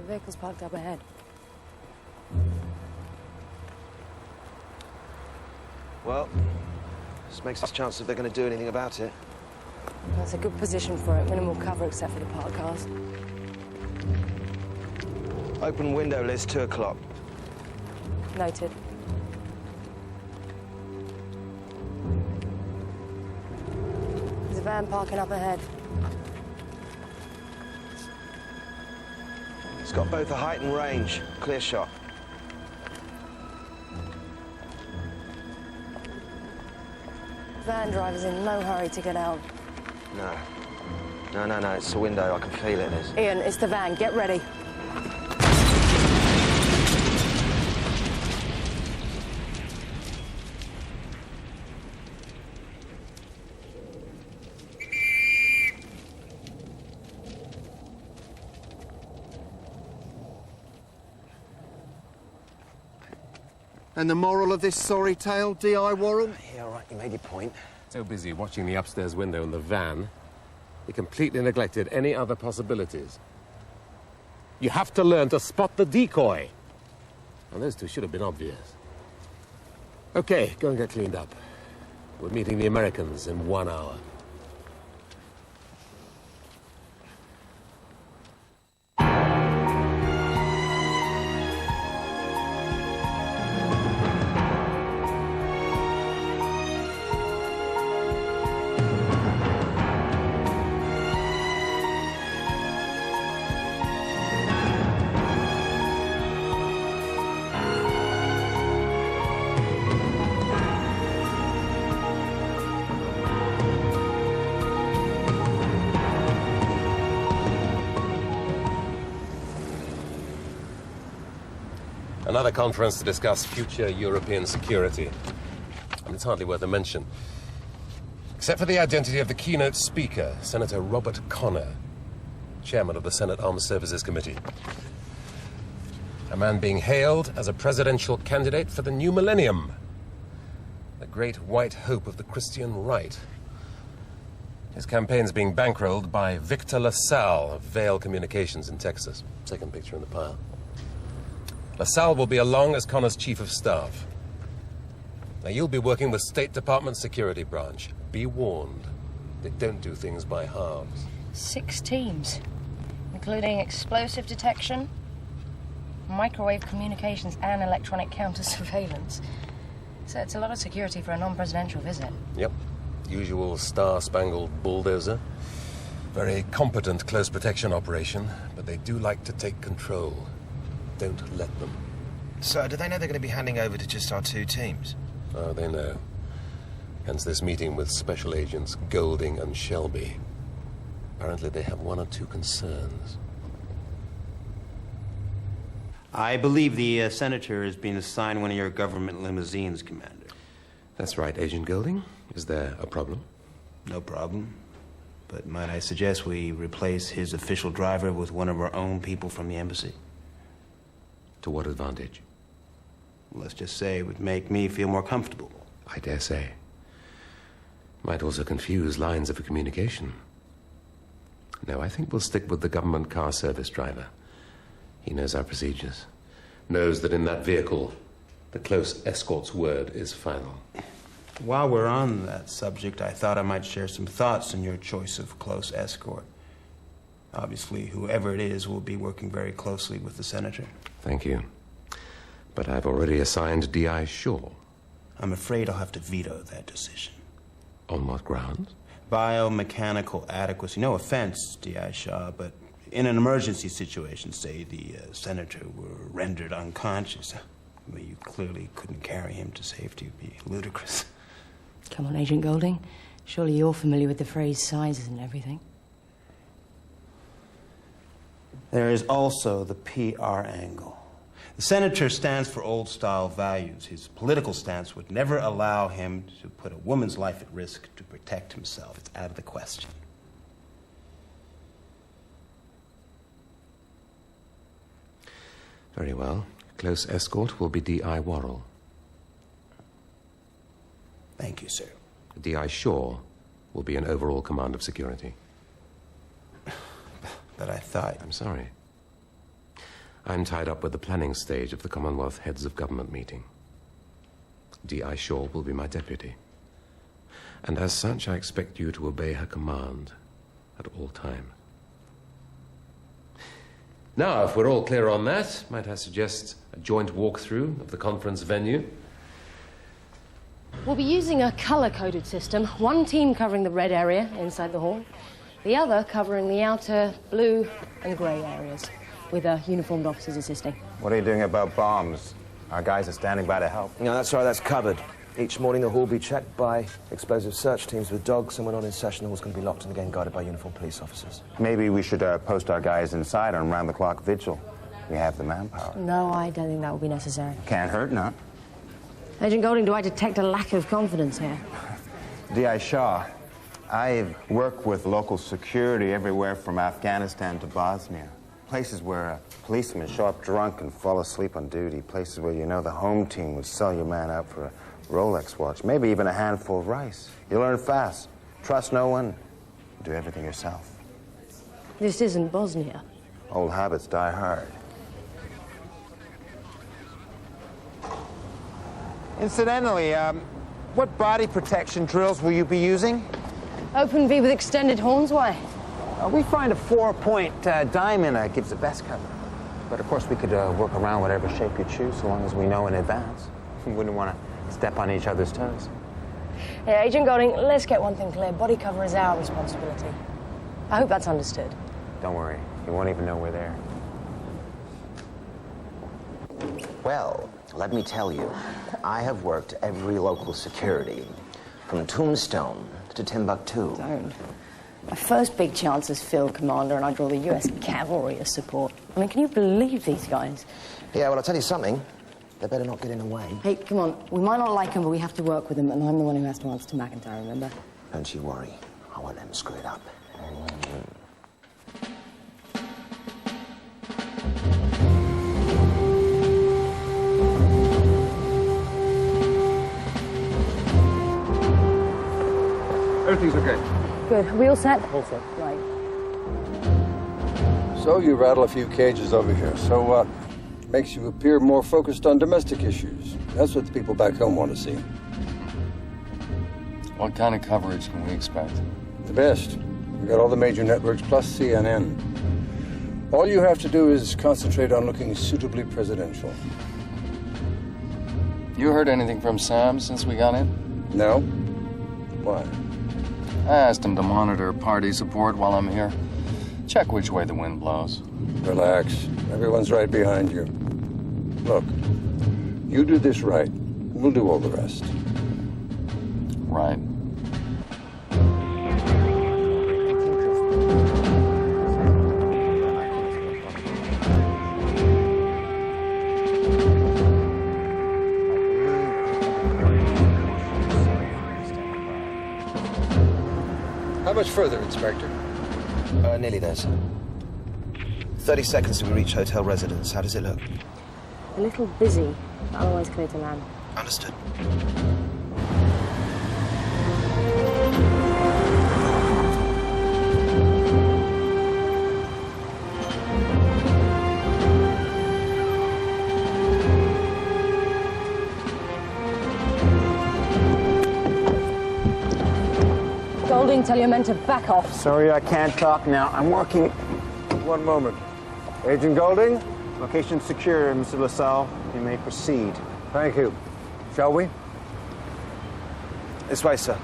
vehicle's parked up ahead. Well, this makes us chance if they're going to do anything about it. That's a good position for it. Minimal cover except for the parked cars. Open window, Liz, 2 o'clock. Noted. There's a van parking up ahead. It's got both a height and range. Clear shot. Van driver's in no hurry to get out. No, it's the window. I can feel it, Liz. Ian, it's the van. Get ready. And the moral of this sorry tale, D.I. Worrell? Yeah, all right, you made your point. So busy watching the upstairs window in the van, he completely neglected any other possibilities. You have to learn to spot the decoy. And those two should have been obvious. Okay, go and get cleaned up. We're meeting the Americans in 1 hour. Another conference to discuss future European security. And it's hardly worth a mention. Except for the identity of the keynote speaker, Senator Robert Connor, chairman of the Senate Armed Services Committee. A man being hailed as a presidential candidate for the new millennium. The great white hope of the Christian right. His campaign's being bankrolled by Victor LaSalle of Vail Communications in Texas. Second picture in the pile. LaSalle will be along as Connor's chief of staff. Now, you'll be working with State Department Security Branch. Be warned, they don't do things by halves. 6 teams, including explosive detection, microwave communications, and electronic counter-surveillance. So it's a lot of security for a non-presidential visit. Yep. Usual star-spangled bulldozer. Very competent close protection operation, but they do like to take control. Don't let them. So, do they know they're going to be handing over to just our 2 teams? Oh, they know. Hence this meeting with Special Agents Golding and Shelby. Apparently they have 1 or 2 concerns. I believe the senator is being assigned one of your government limousines, Commander. That's right, Agent Golding. Is there a problem? No problem. But might I suggest we replace his official driver with one of our own people from the embassy? To what advantage? Let's just say it would make me feel more comfortable. I dare say. Might also confuse lines of communication. No, I think we'll stick with the government car service driver. He knows our procedures. Knows that in that vehicle, the close escort's word is final. While we're on that subject, I thought I might share some thoughts on your choice of close escort. Obviously, whoever it is will be working very closely with the senator. Thank you. But I've already assigned D.I. Shaw. I'm afraid I'll have to veto that decision. On what grounds? Biomechanical adequacy. No offense, D.I. Shaw, but in an emergency situation, say the senator were rendered unconscious, well, you clearly couldn't carry him to safety. It would be ludicrous. Come on, Agent Golding. Surely you're familiar with the phrase sizes and everything. There is also the PR angle. The senator stands for old-style values. His political stance would never allow him to put a woman's life at risk to protect himself. It's out of the question. Very well. Close escort will be D.I. Worrell. Thank you, sir. D.I. Shaw will be in overall command of security. But I thought... I'm sorry. I'm tied up with the planning stage of the Commonwealth Heads of Government meeting. D.I. Shaw will be my deputy. And as such, I expect you to obey her command at all times. Now, if we're all clear on that, might I suggest a joint walkthrough of the conference venue? We'll be using a color-coded system. One team covering the red area inside the hall, the other covering the outer blue and grey areas, with uniformed officers assisting. What are you doing about bombs? Our guys are standing by to help. No, that's right, that's covered. Each morning the hall will be checked by explosive search teams with dogs, and when not in session, the hall's going to be locked and again guarded by uniformed police officers. Maybe we should post our guys inside on round-the-clock vigil. We have the manpower. No, I don't think that will be necessary. Can't hurt, no? Agent Golding, do I detect a lack of confidence here? D.I. Shaw, I've worked with local security everywhere from Afghanistan to Bosnia. Places where policemen show up drunk and fall asleep on duty. Places where you know the home team would sell your man out for a Rolex watch, maybe even a handful of rice. You learn fast. Trust no one. Do everything yourself. This isn't Bosnia. Old habits die hard. Incidentally, what body protection drills will you be using? Open V with extended horns, why? We find a 4-point diamond gives the best cover. But of course we could work around whatever shape you choose, so long as we know in advance. We wouldn't want to step on each other's toes. Yeah, Agent Golding, let's get one thing clear. Body cover is our responsibility. I hope that's understood. Don't worry, you won't even know we're there. Well, let me tell you, I have worked every local security, from Tombstone to Timbuktu. Don't. My first big chance as field commander, and I draw the U.S. cavalry as support. I mean, can you believe these guys? Yeah, well, I'll tell you something. They better not get in the way. Hey, come on. We might not like them, but we have to work with them, and I'm the one who has to answer to McIntyre, remember? Don't you worry. I won't let them screw it up. Everything's okay. Good. Are we all set? All set. Right. So you rattle a few cages over here. So, makes you appear more focused on domestic issues. That's what the people back home want to see. What kind of coverage can we expect? The best. We got all the major networks plus CNN. All you have to do is concentrate on looking suitably presidential. You heard anything from Sam since we got in? No? Why? I asked him to monitor party support while I'm here. Check which way the wind blows. Relax. Everyone's right behind you. Look, you do this right, we'll do all the rest. Right. How much further, Inspector? Nearly there, sir. 30 seconds till we reach hotel residence. How does it look? A little busy, but otherwise clear to land. Understood. Golding, tell your men to back off. Sorry, I can't talk now. I'm working. One moment. Agent Golding? Location secure, Mr. LaSalle. You may proceed. Thank you. Shall we? This way, sir.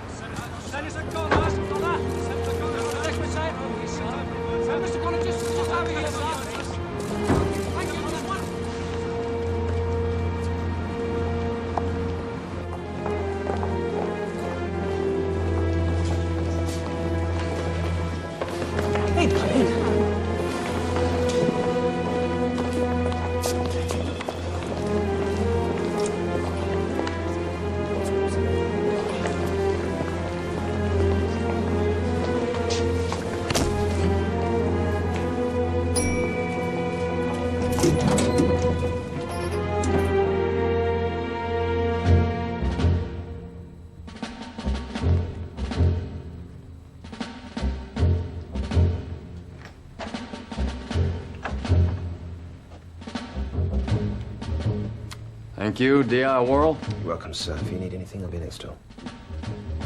Thank you, D.I. Worrell. You're welcome, sir. If you need anything, I'll be next door.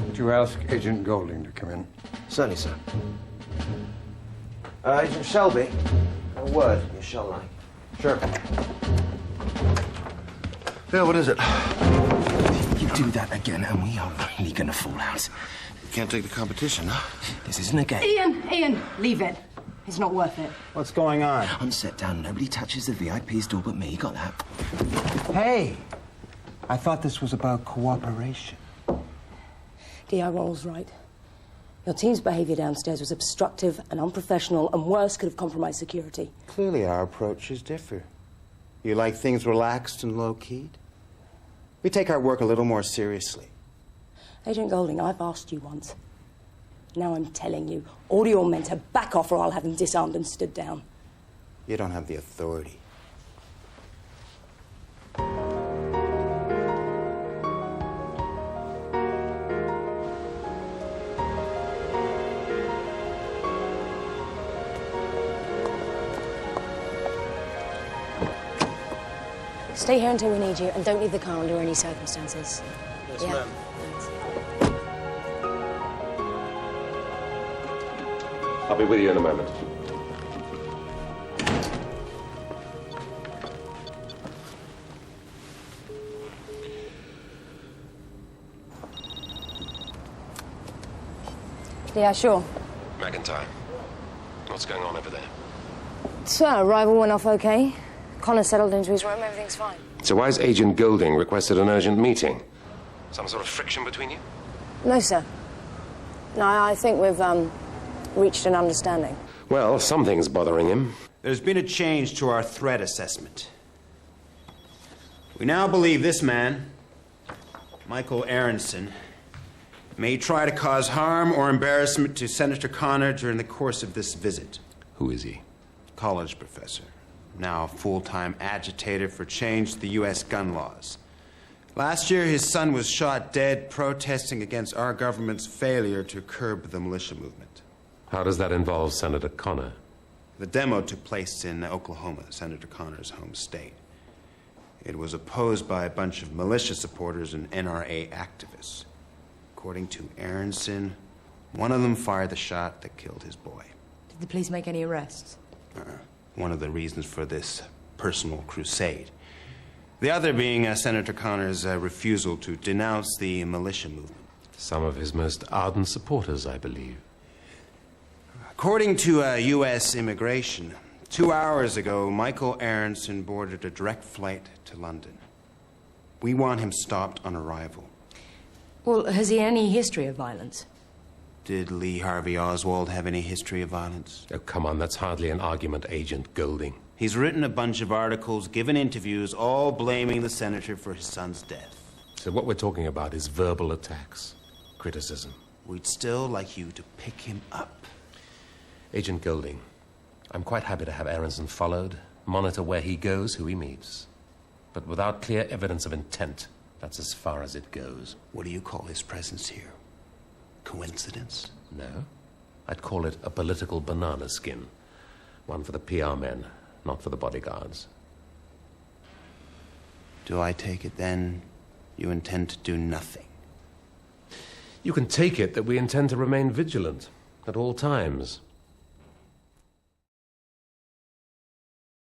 Would you ask Agent Golding to come in? Certainly, sir. Agent Shelby, a word, you shall lie. Sure. Yeah, what is it? You do that again, and we are really gonna fall out. You can't take the competition, huh? This isn't a game. Ian, leave it. It's not worth it. What's going on? I'm set down. Nobody touches the VIP's door but me. You got that? Hey! I thought this was about cooperation. D.I. Worrell's right. Your team's behavior downstairs was obstructive and unprofessional, and worse, could have compromised security. Clearly our approaches differ. You like things relaxed and low-keyed? We take our work a little more seriously. Agent Golding, I've asked you once. Now I'm telling you, all your men to back off or I'll have them disarmed and stood down. You don't have the authority. Stay here until we need you, and don't leave the car under any circumstances. Yes, ma'am. Thanks. I'll be with you in a moment. Yeah, sure. McIntyre, what's going on over there? So, arrival went off okay. Connor settled into his room, everything's fine. So why's Agent Golding requested an urgent meeting? Some sort of friction between you? No, sir. No, I think we've, reached an understanding. Well, something's bothering him. There's been a change to our threat assessment. We now believe this man, Michael Aronson, may try to cause harm or embarrassment to Senator Connor during the course of this visit. Who is he? College professor, now a full-time agitator for change to the U.S. gun laws. Last year, his son was shot dead protesting against our government's failure to curb the militia movement. How does that involve Senator Connor? The demo took place in Oklahoma, Senator Connor's home state. It was opposed by a bunch of militia supporters and NRA activists. According to Aronson, one of them fired the shot that killed his boy. Did the police make any arrests? One of the reasons for this personal crusade. The other being Senator Connor's refusal to denounce the militia movement. Some of his most ardent supporters, I believe. According to U.S. immigration, 2 hours ago, Michael Aronson boarded a direct flight to London. We want him stopped on arrival. Well, has he any history of violence? Did Lee Harvey Oswald have any history of violence? Oh, come on, that's hardly an argument, Agent Golding. He's written a bunch of articles, given interviews, all blaming the senator for his son's death. So what we're talking about is verbal attacks, criticism. We'd still like you to pick him up. Agent Golding, I'm quite happy to have Aronson followed, monitor where he goes, who he meets. But without clear evidence of intent, that's as far as it goes. What do you call his presence here? Coincidence? No. I'd call it a political banana skin. One for the PR men, not for the bodyguards. Do I take it then you intend to do nothing? You can take it that we intend to remain vigilant at all times.